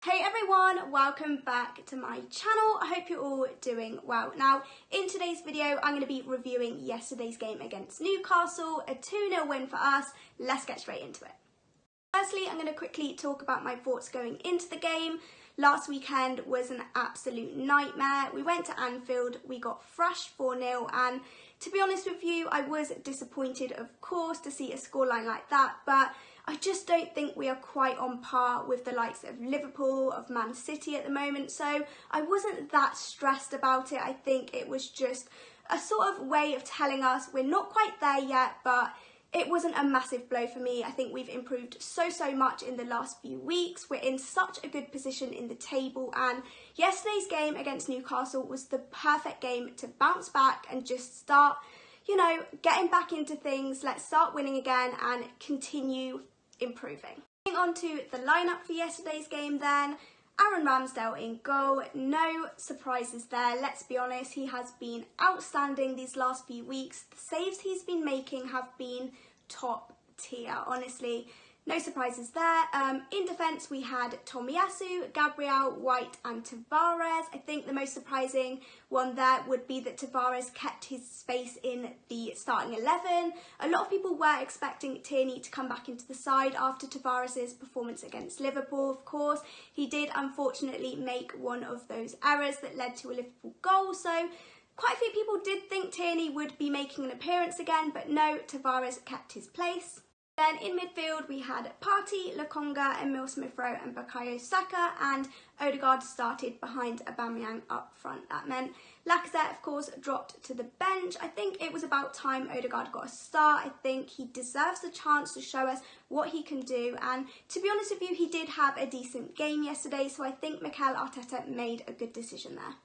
Hey everyone, welcome back to my channel. I hope you're all doing well. Now, in today's video, I'm going to be reviewing yesterday's game against Newcastle, a 2-0 win for us. Let's get straight into it. Firstly, I'm going to quickly talk about my thoughts going into the game. Last weekend was an absolute nightmare. We went to Anfield, we got thrashed 4-0, and to be honest with you, I was disappointed, of course, to see a scoreline like that, but I just don't think we are quite on par with the likes of Liverpool, of Man City at the moment, so I wasn't that stressed about it. I think it was just a sort of way of telling us we're not quite there yet, but it wasn't a massive blow for me. I think we've improved so much in the last few weeks. We're in such a good position in the table, and yesterday's game against Newcastle was the perfect game to bounce back and just start, getting back into things. Let's start winning again and continue improving. Moving on to the lineup for yesterday's game then. Aaron Ramsdale in goal, no surprises there, let's be honest, he has been outstanding these last few weeks. The saves he's been making have been top tier, honestly, no surprises there. In defence we had Tomiyasu, Gabriel, White and Tavares. I think the most surprising one there would be that Tavares kept his space in the starting 11. A lot of people were expecting Tierney to come back into the side after Tavares' performance against Liverpool, of course. He did unfortunately make one of those errors that led to a Liverpool goal, so quite a few people did think Tierney would be making an appearance again, but no, Tavares kept his place. Then in midfield we had Partey, Lokonga, Emile Smith-Rowe and Bukayo Saka, and Odegaard started behind Aubameyang up front. That meant Lacazette, of course, dropped to the bench. I think it was about time Odegaard got a start. I think he deserves the chance to show us what he can do, and to be honest with you, he did have a decent game yesterday, so I think Mikel Arteta made a good decision there.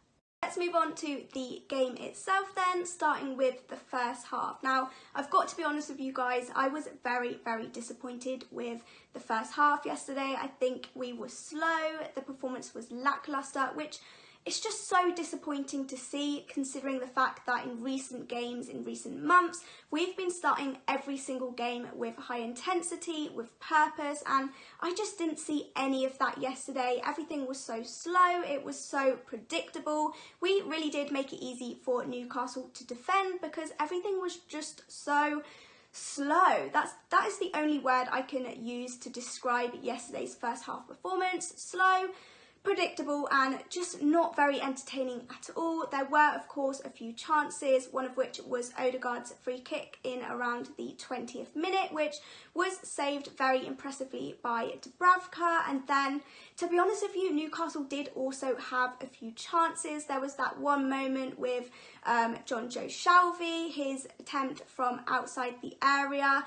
Let's move on to the game itself then, starting with the first half. Now, I've got to be honest with you guys, I was very disappointed with the first half yesterday. I think we were slow, the performance was lacklustre, which it's just so disappointing to see, considering the fact that in recent games, in recent months, we've been starting every single game with high intensity, with purpose, and I just didn't see any of that yesterday. Everything was so slow, it was so predictable. We really did make it easy for Newcastle to defend because everything was just so slow. That is the only word I can use to describe yesterday's first half performance. Slow, predictable and just not very entertaining at all. There were of course a few chances, one of which was Odegaard's free kick in around the 20th minute, which was saved very impressively by Dubravka. And then, to be honest with you, Newcastle did also have a few chances. There was that one moment with John Joe Shelvey, his attempt from outside the area.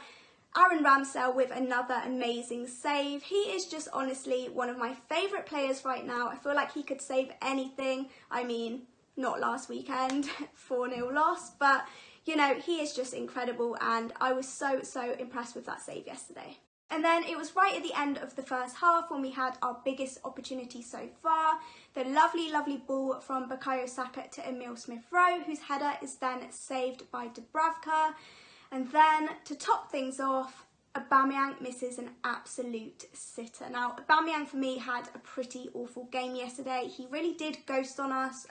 Aaron Ramsdale with another amazing save. He is just honestly one of my favourite players right now. I feel like he could save anything. I mean, not last weekend, 4-0 loss, but he is just incredible, and I was so impressed with that save yesterday. And then it was right at the end of the first half when we had our biggest opportunity so far. The lovely ball from Bukayo Saka to Emile Smith-Rowe, whose header is then saved by Dubravka. And then, to top things off, Aubameyang misses an absolute sitter. Now, Aubameyang for me had a pretty awful game yesterday. He really did ghost on us.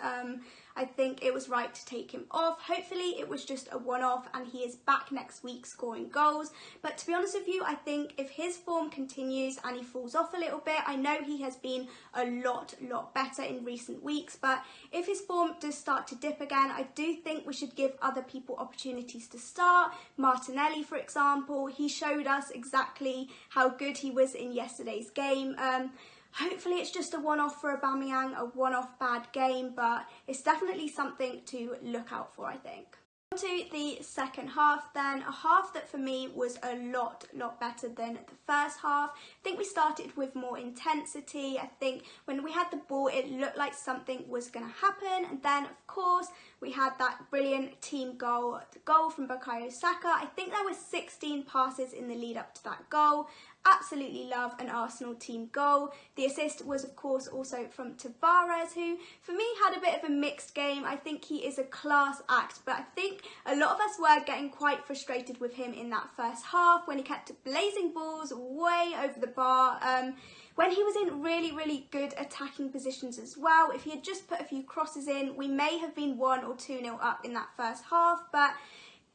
I think it was right to take him off. Hopefully it was just a one-off and he is back next week scoring goals. But to be honest with you, I think if his form continues and he falls off a little bit, I know he has been a lot better in recent weeks, but if his form does start to dip again, I do think we should give other people opportunities to start. Martinelli, for example, he showed us exactly how good he was in yesterday's game. Hopefully it's just a one-off for Aubameyang, a one-off bad game, but it's definitely something to look out for, I think. On to the second half then, a half that for me was a lot better than the first half. I think we started with more intensity. I think when we had the ball, it looked like something was going to happen. And then, of course, we had that brilliant team goal, the goal from Bukayo Saka. I think there were 16 passes in the lead up to that goal. Absolutely love an Arsenal team goal. The assist was of course also from Tavares, who for me had a bit of a mixed game. I think he is a class act, but I think a lot of us were getting quite frustrated with him in that first half when he kept blazing balls way over the bar. when he was in really, really good attacking positions as well. If he had just put a few crosses in, we may have been 1 or 2-0 up in that first half, but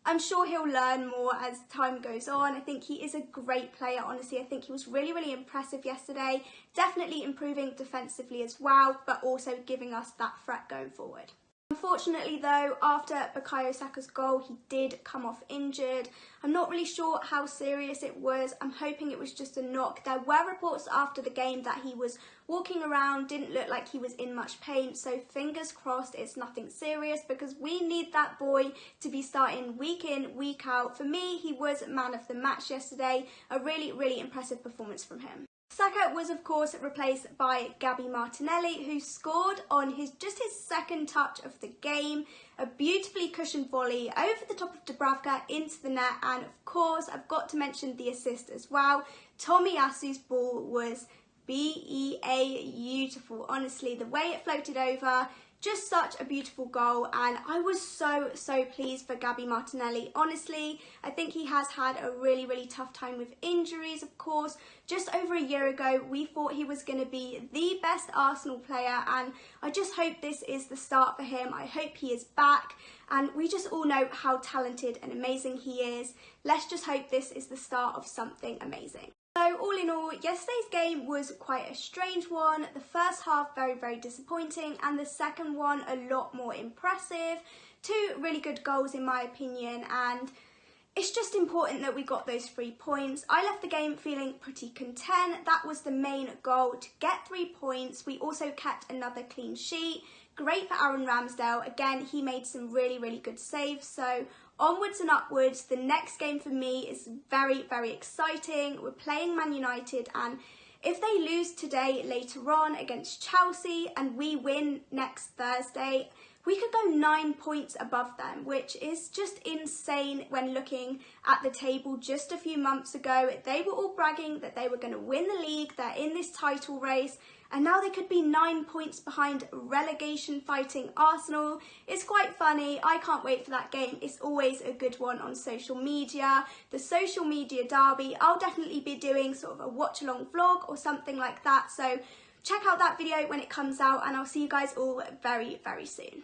I'm sure he'll learn more as time goes on. I think he is a great player, honestly. I think he was really, really impressive yesterday. Definitely improving defensively as well, but also giving us that threat going forward. Unfortunately though, after Bukayo Saka's goal, he did come off injured. I'm not really sure how serious it was. I'm hoping it was just a knock. There were reports after the game that he was walking around, didn't look like he was in much pain, so fingers crossed it's nothing serious, because we need that boy to be starting week in, week out. For me, he was man of the match yesterday. A really, really impressive performance from him. Saka was of course replaced by Gabby Martinelli, who scored on his second touch of the game. A beautifully cushioned volley over the top of Dubravka into the net, and of course I've got to mention the assist as well. Tomiyasu's ball was beautiful, honestly. The way it floated over, just such a beautiful goal, and I was so pleased for Gabby Martinelli. Honestly, I think he has had a really, really tough time with injuries, of course. Just over a year ago, we thought he was going to be the best Arsenal player, and I just hope this is the start for him. I hope he is back, and we just all know how talented and amazing he is. Let's just hope this is the start of something amazing. So all in all, yesterday's game was quite a strange one. The first half very, very disappointing, and the second one a lot more impressive. 2 really good goals in my opinion, and it's just important that we got those 3 points. I left the game feeling pretty content. That was the main goal, to get 3 points. We also kept another clean sheet. Great for Aaron Ramsdale. Again, he made some really, really good saves. So onwards and upwards. The next game for me is very, very exciting. We're playing Man United, and if they lose today later on against Chelsea and we win next Thursday, we could go 9 points above them, which is just insane when looking at the table just a few months ago. They were all bragging that they were going to win the league, they're in this title race, and now they could be 9 points behind relegation fighting Arsenal. It's quite funny. I can't wait for that game. It's always a good one on social media. The social media derby. I'll definitely be doing sort of a watch along vlog or something like that. So check out that video when it comes out, and I'll see you guys all very, very soon.